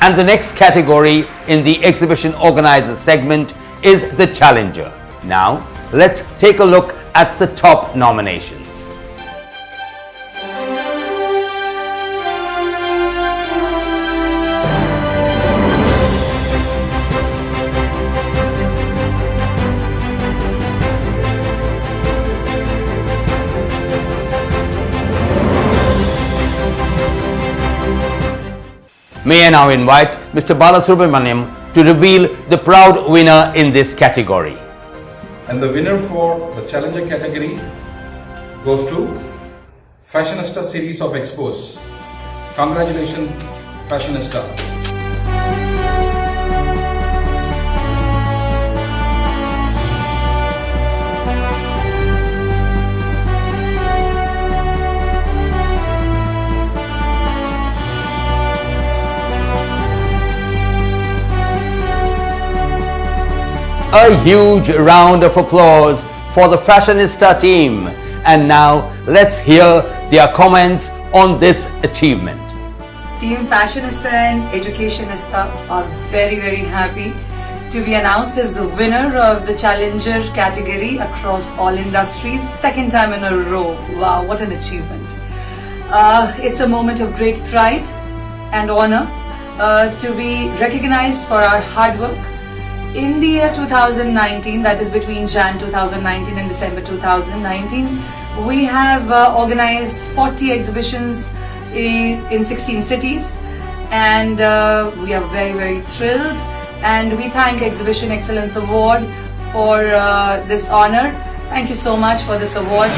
And the next category in the exhibition organizer segment is the challenger. Now, let's take a look at the top nominations. May I now invite Mr. Balasubramaniam to reveal the proud winner in this category. And the winner for the Challenger category goes to Fashionista series of expos. Congratulations, Fashionista. A huge round of applause for the Fashionista team. And now let's hear their comments on this achievement. Team Fashionista and Educationista are very happy to be announced as the winner of the Challenger category across all industries, second time in a row. Wow, what an achievement. It's a moment of great pride and honor to be recognized for our hard work. In the year 2019, that is between Jan 2019 and December 2019, we have organized 40 exhibitions in 16 cities, and we are very thrilled, and we thank Exhibition Excellence Award for this honor. Thank you so much for this award.